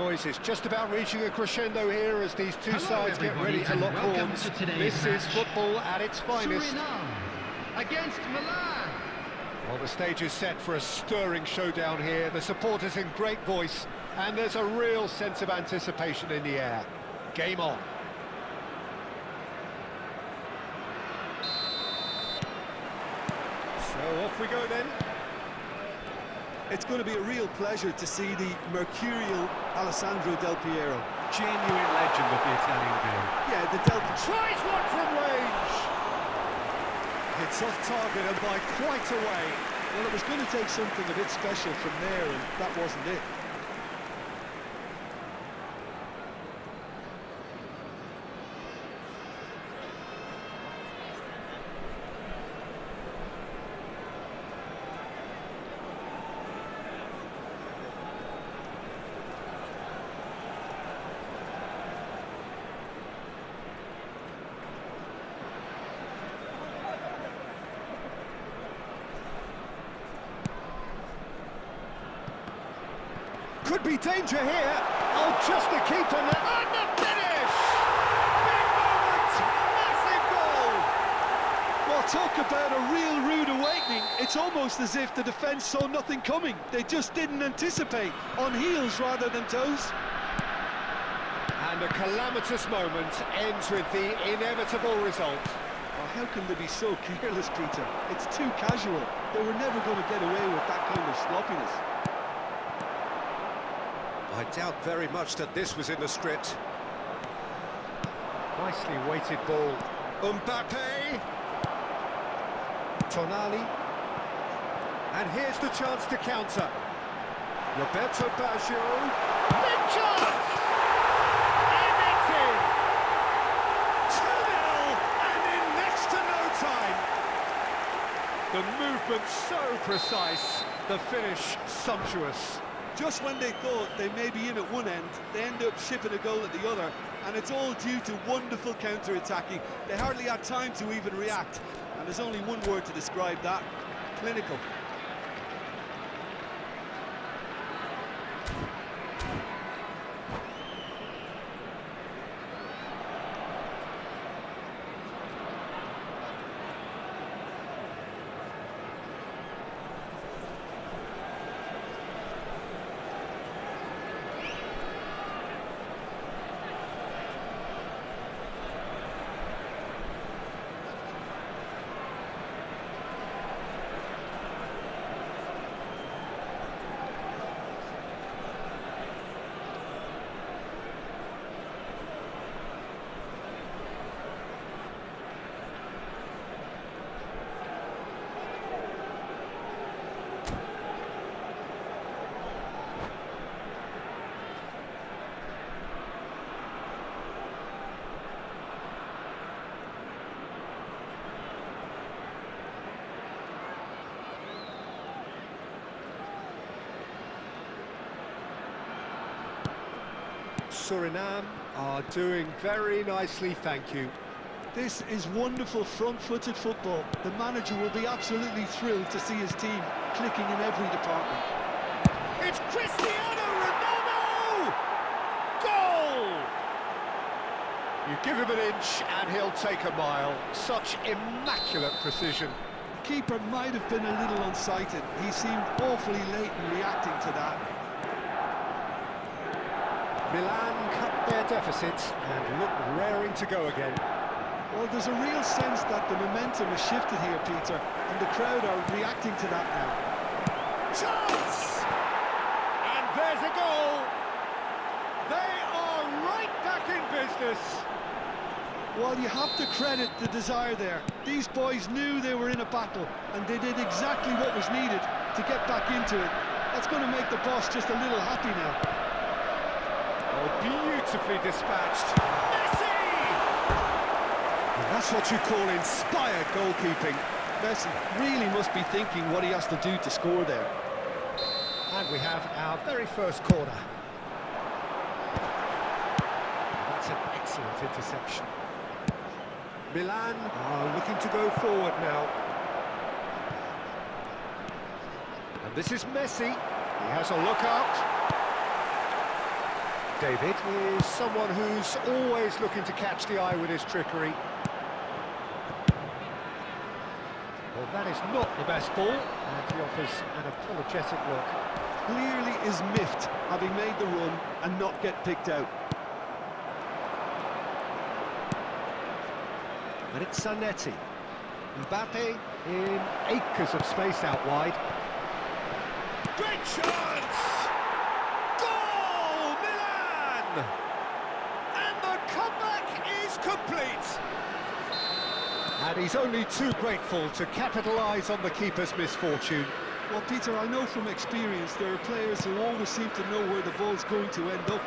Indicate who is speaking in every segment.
Speaker 1: noise is just about reaching a crescendo here as these two sides get ready to lock horns. This is football at its finest.
Speaker 2: Against Milan.
Speaker 1: Well, the stage is set for a stirring showdown here. The supporters in great voice, and there's a real sense of anticipation in the air. Game on. So off we go then.
Speaker 3: It's going to be a real pleasure to see the mercurial Alessandro Del Piero.
Speaker 1: Genuine legend of the Italian game.
Speaker 3: Yeah, the Del
Speaker 1: tries one from range. It's off target and by quite a way.
Speaker 3: Well, it was going to take something a bit special from there, and that wasn't it.
Speaker 1: Could be danger here. Oh, just a keeper and the finish! Big moment! Massive goal!
Speaker 3: Well, talk about a real rude awakening. It's almost as if the defence saw nothing coming. They just didn't anticipate, on heels rather than toes.
Speaker 1: And a calamitous moment ends with the inevitable result.
Speaker 3: Oh, how can they be so careless, Peter? It's too casual. They were never going to get away with that kind of sloppiness.
Speaker 1: I doubt very much that this was in the script. Nicely weighted ball. Mbappe. Tonali. And here's the chance to counter. Roberto Baggio. Big chance! And it's in! 2-0 and in next to no time. The movement so precise, the finish sumptuous.
Speaker 3: Just when they thought they may be in at one end, they end up shipping a goal at the other, and it's all due to wonderful counter-attacking. They hardly had time to even react, and there's only one word to describe that: clinical.
Speaker 1: Suriname are doing very nicely, thank you.
Speaker 3: This is wonderful front-footed football. The manager will be absolutely thrilled to see his team clicking in every department.
Speaker 1: It's Cristiano Ronaldo! Goal! You give him an inch and he'll take a mile. Such immaculate precision.
Speaker 3: The keeper might have been a little unsighted. He seemed awfully late in reacting to that.
Speaker 1: Milan cut their deficit and look raring to go again.
Speaker 3: Well, there's a real sense that the momentum has shifted here, Peter, and the crowd are reacting to that now.
Speaker 1: Chance! And there's a goal! They are right back in business!
Speaker 3: Well, you have to credit the desire there. These boys knew they were in a battle, and they did exactly what was needed to get back into it. That's going to make the boss just a little happy now.
Speaker 1: Oh, beautifully dispatched. Messi! And that's what you call inspired goalkeeping.
Speaker 3: Messi really must be thinking what he has to do to score there.
Speaker 1: And we have our very first corner. That's an excellent interception. Milan are looking to go forward now. And this is Messi. He has a look out. David, is someone who's always looking to catch the eye with his trickery. Well, that is not the best ball, and he offers an apologetic look.
Speaker 3: Clearly is miffed, having made the run and not get picked out.
Speaker 1: And it's Zanetti. Mbappe in acres of space out wide. Great chance! Goal, Milan! And the comeback is complete. And he's only too grateful to capitalise on the keeper's misfortune.
Speaker 3: Well, Peter, I know from experience there are players who always seem to know where the ball's going to end up.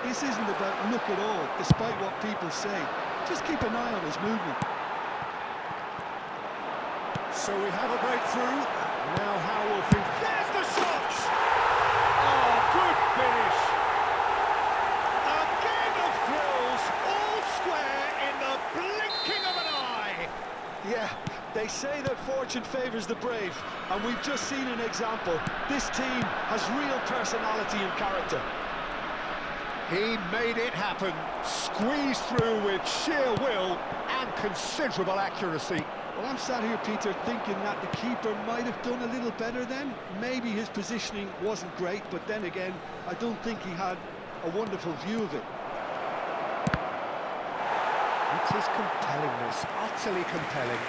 Speaker 3: This isn't about luck at all, despite what people say. Just keep an eye on his movement.
Speaker 1: So we have a breakthrough. Now how will think? There's the shot! Oh, good finish! A game of thrills, all square in the blinking of an eye.
Speaker 3: Yeah, they say that fortune favours the brave, and we've just seen an example. This team has real personality and character.
Speaker 1: He made it happen, squeezed through with sheer will and considerable accuracy.
Speaker 3: Well, I'm sat here, Peter, thinking that the keeper might have done a little better then. Maybe his positioning wasn't great, but then again, I don't think he had a wonderful view of it.
Speaker 1: It is compelling, this, utterly compelling.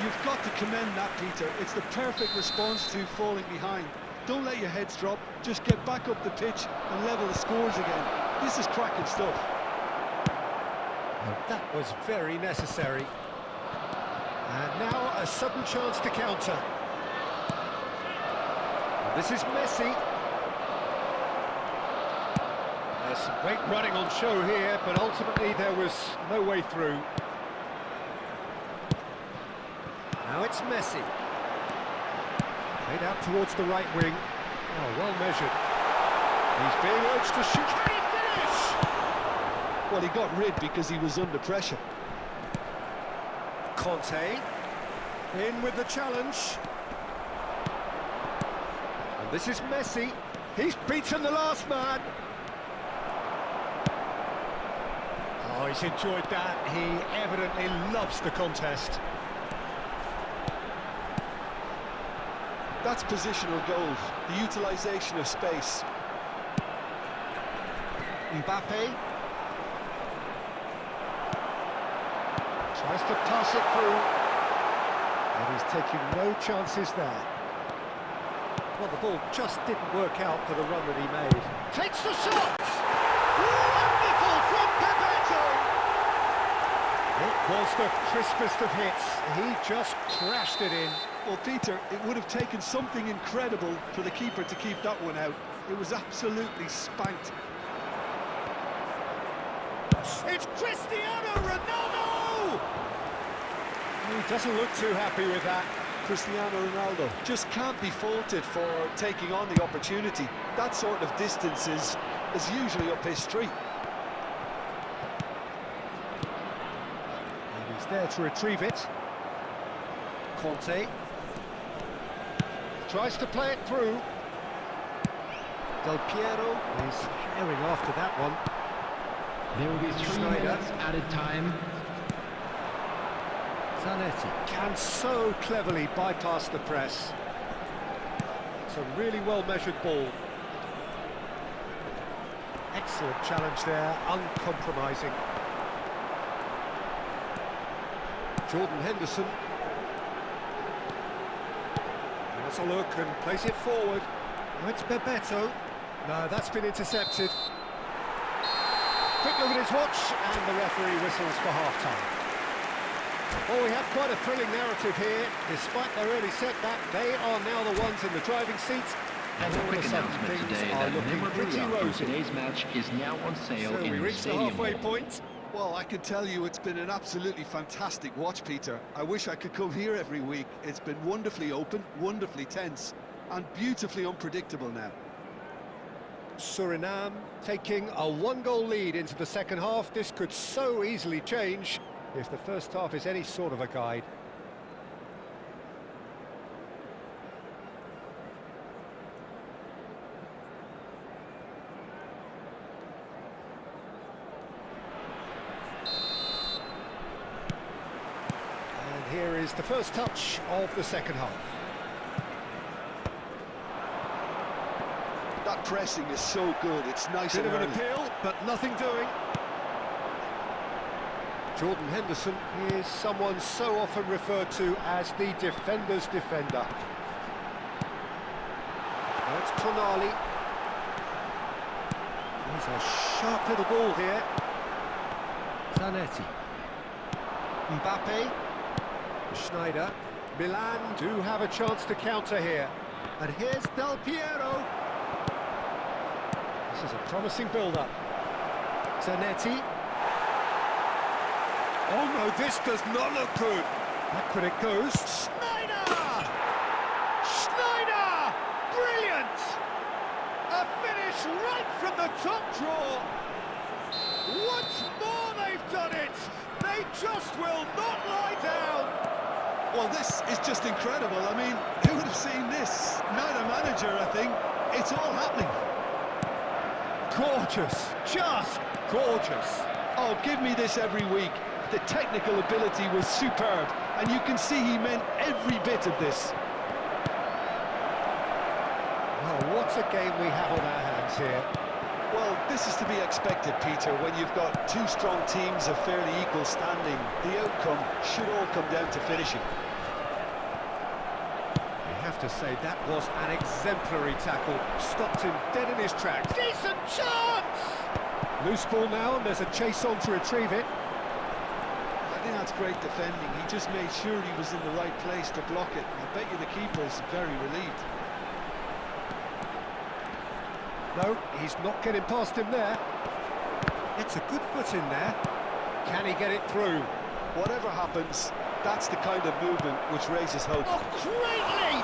Speaker 3: You've got to commend that, Peter. It's the perfect response to falling behind. Don't let your heads drop, just get back up the pitch and level the scores again. This is cracking stuff.
Speaker 1: Well, that was very necessary. And now a sudden chance to counter. And this is Messi. There's some great running on show here, but ultimately there was no way through. Now it's Messi. Played out towards the right wing. Oh, well measured. He's being urged to shoot. Can he finish?
Speaker 3: Well, he got rid because he was under pressure.
Speaker 1: Conte in with the challenge. And this is Messi. He's beaten the last man. Oh, he's enjoyed that. He evidently loves the contest.
Speaker 3: That's positional goals, the utilisation of space.
Speaker 1: Mbappe tries to pass it through, and he's taking no chances there. Well, the ball just didn't work out for the run that he made. Takes the shot! Wonderful from Bebeto! It was the crispest of hits. He just crashed it in.
Speaker 3: Well, Peter, it would have taken something incredible for the keeper to keep that one out. It was absolutely spanked.
Speaker 1: It's Cristiano Ronaldo! He doesn't look too happy with that.
Speaker 3: Cristiano Ronaldo just can't be faulted for taking on the opportunity. That sort of distance is usually up his street.
Speaker 1: And he's there to retrieve it. Conte tries to play it through. Del Piero is herring after that one.
Speaker 2: There will be 3 minutes added time.
Speaker 1: Zanetti can so cleverly bypass the press. It's a really well-measured ball. Excellent challenge there, uncompromising. Jordan Henderson. Has a look and plays it forward. Now it's Bebeto. No, that's been intercepted. Quick look at his watch, and the referee whistles for half-time. Well, we have quite a thrilling narrative here. Despite their early setback, they are now the ones in the driving seat. And
Speaker 2: A
Speaker 1: all of
Speaker 2: quick
Speaker 1: a sudden,
Speaker 2: announcement
Speaker 1: things
Speaker 2: today
Speaker 1: are
Speaker 2: that
Speaker 1: looking pretty
Speaker 2: memorabilia from
Speaker 1: rosy.
Speaker 2: today's match is now on sale
Speaker 1: So
Speaker 2: in
Speaker 1: we
Speaker 2: the
Speaker 1: reach the
Speaker 2: stadium
Speaker 1: halfway
Speaker 2: hall.
Speaker 1: point.
Speaker 3: Well, I can tell you it's been an absolutely fantastic watch, Peter. I wish I could come here every week. It's been wonderfully open, wonderfully tense, and beautifully unpredictable now.
Speaker 1: Suriname taking a one-goal lead into the second half. This could so easily change if the first half is any sort of a guide. Here is the first touch of the second half.
Speaker 3: That pressing is so good, it's nice
Speaker 1: Bit
Speaker 3: and
Speaker 1: of an
Speaker 3: early.
Speaker 1: appeal, but nothing doing. Jordan Henderson is someone so often referred to as the defender's defender. Now it's Tonali. There's a sharp little ball here. Zanetti. Mbappe. Schneider. Milan do have a chance to counter here. And here's Del Piero. This is a promising build-up. Zanetti. Oh no, this does not look good. Back when it goes. Schneider! Schneider! Brilliant! A finish right from the top draw. Once more they've done it. They just will not lie down.
Speaker 3: Well, this is just incredible. I mean, who would have seen this? Not a manager, I think. It's all happening.
Speaker 1: Gorgeous, just gorgeous.
Speaker 3: Oh, give me this every week. The technical ability was superb, and you can see he meant every bit of this.
Speaker 1: Well, what a game we have on our hands here.
Speaker 3: Well, this is to be expected, Peter, when you've got two strong teams of fairly equal standing. The outcome should all come down to finishing.
Speaker 1: You have to say that was an exemplary tackle. Stopped him dead in his tracks. Decent chance! Loose ball now, and there's a chase on to retrieve it.
Speaker 3: I think that's great defending. He just made sure he was in the right place to block it. And I bet you the keeper is very relieved.
Speaker 1: No, he's not getting past him there. It's a good foot in there. Can he get it through?
Speaker 3: Whatever happens, that's the kind of movement which raises hope.
Speaker 1: Oh, greatly!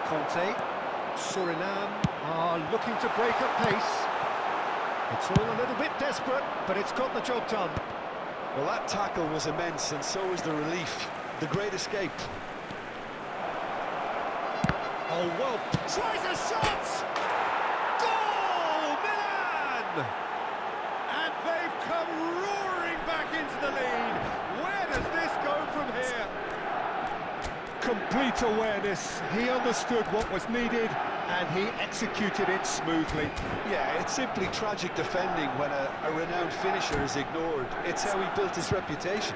Speaker 1: Conte, Suriname are looking to break up pace. It's all a little bit desperate, but it's got the job done.
Speaker 3: Well, that tackle was immense, and so was the relief. The great escape.
Speaker 1: Oh, well, tries a shot! Goal, Milan! And they've come roaring back into the lead. Where does this go from here? Complete awareness. He understood what was needed, and he executed it smoothly.
Speaker 3: Yeah, it's simply tragic defending when a renowned finisher is ignored. It's how he built his reputation.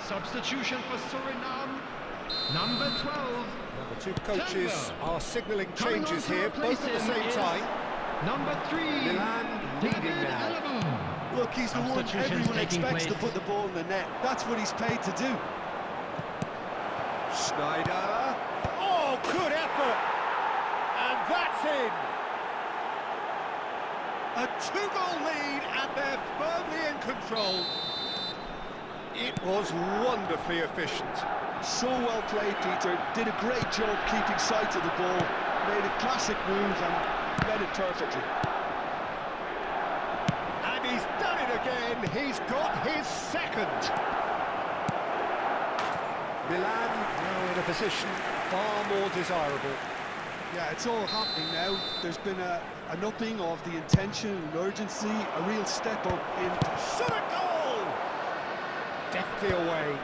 Speaker 2: Substitution for Suriname, number 12.
Speaker 1: Well, the two coaches
Speaker 2: Tango.
Speaker 1: are signalling
Speaker 2: Coming
Speaker 1: changes
Speaker 2: on to
Speaker 1: here,
Speaker 2: replace
Speaker 1: both at the
Speaker 2: him
Speaker 1: same
Speaker 2: is
Speaker 1: time.
Speaker 2: Number 3,
Speaker 1: Milan leading
Speaker 2: David
Speaker 1: now.
Speaker 2: Alaba.
Speaker 3: Look, he's the one
Speaker 2: Substitutions
Speaker 3: everyone
Speaker 2: taking
Speaker 3: expects to
Speaker 2: place.
Speaker 3: put the ball in the net. That's what he's paid to do.
Speaker 1: Schneider. Oh, good effort. And that's in. A two-goal lead, and they're firmly in control. It was wonderfully efficient.
Speaker 3: So well played, Peter. Did a great job keeping sight of the ball. Made a classic move and read it perfectly.
Speaker 1: And he's done it again. He's got his second. Milan now in a position far more desirable.
Speaker 3: Yeah, it's all happening now. There's been an upping of the intention and urgency, a real step up in...
Speaker 1: Shot a goal! Deftly away.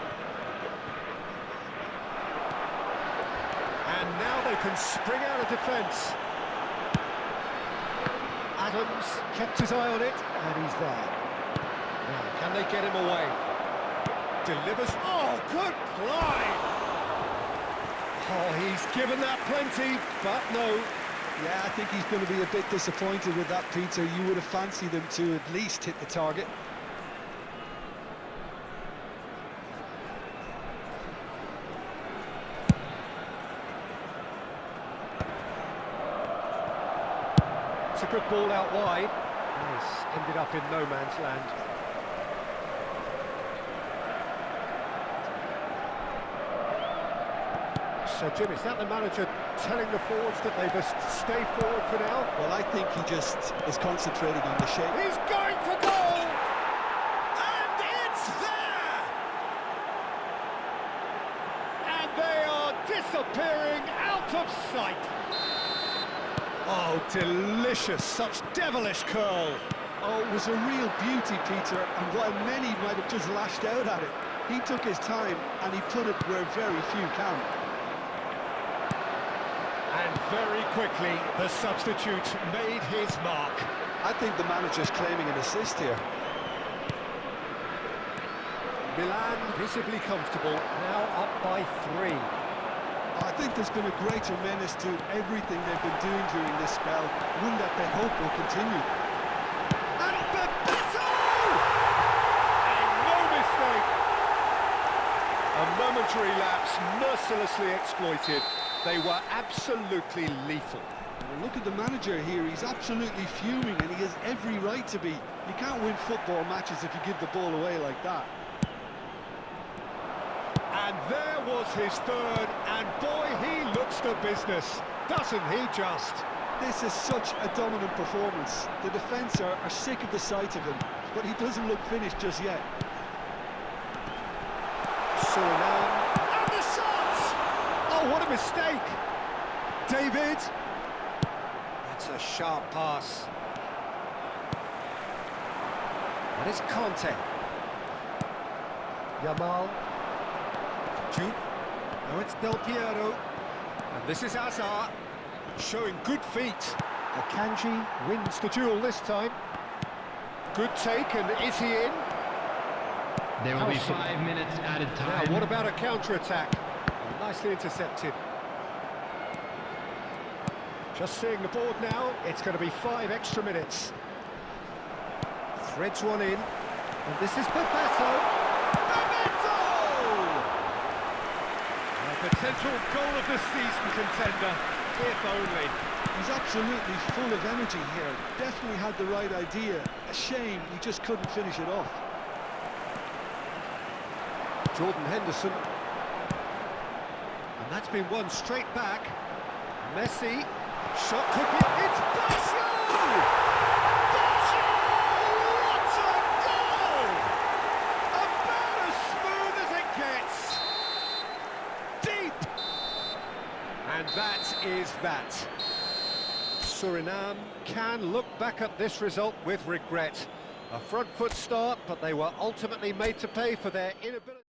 Speaker 1: And now they can spring out of defence. Adams kept his eye on it, and he's there. Now, can they get him away? Delivers. Oh, good play! Oh, he's given that plenty, but no.
Speaker 3: Yeah, I think he's going to be a bit disappointed with that, Peter. You would have fancied him to at least hit the target.
Speaker 1: It's a good ball out wide. Nice. Ended up in no man's land. So, Jim, is that the manager telling the forwards that they must stay forward for now?
Speaker 3: Well, I think he just is concentrating on the shape.
Speaker 1: He's going for goal! disappearing out of sight. Oh, delicious, such devilish curl.
Speaker 3: Oh, it was a real beauty, Peter, and while many might have just lashed out at it, he took his time and he put it where very few can.
Speaker 1: And very quickly, the substitute made his mark.
Speaker 3: I think the manager's claiming an assist here.
Speaker 1: Milan visibly comfortable, now up by 3.
Speaker 3: I think there's been a greater menace to everything they've been doing during this spell, one that they hope will continue.
Speaker 1: And Bebeto! And no mistake! A momentary lapse mercilessly exploited. They were absolutely lethal.
Speaker 3: Well, look at the manager here, he's absolutely fuming and he has every right to be. You can't win football matches if you give the ball away like that.
Speaker 1: And there was his third, and boy, he looks the business, doesn't he just?
Speaker 3: This is such a dominant performance. The defence are sick of the sight of him, but he doesn't look finished just yet.
Speaker 1: Suriname, and the shot! Oh, what a mistake! David. That's a sharp pass. And it's Conte. Yamal. Juve. Now it's Del Piero. And this is Hazard, showing good feet. Akanji wins the duel this time. Good take, and is he in?
Speaker 2: There will be 5 minutes added time.
Speaker 1: Now, what about a counter-attack? Nicely intercepted. Just seeing the board now, it's going to be 5 extra minutes. Threads one in, and this is Bebeto. A potential goal of the season contender, if only.
Speaker 3: He's absolutely full of energy here. Definitely had the right idea. A shame he just couldn't finish it off.
Speaker 1: Jordan Henderson. And that's been won straight back. Messi. Shot could be... It's Basho! Basho! What a goal! About as smooth as it gets. Deep! And that is that. Suriname can look back at this result with regret. A front foot start, but they were ultimately made to pay for their inability.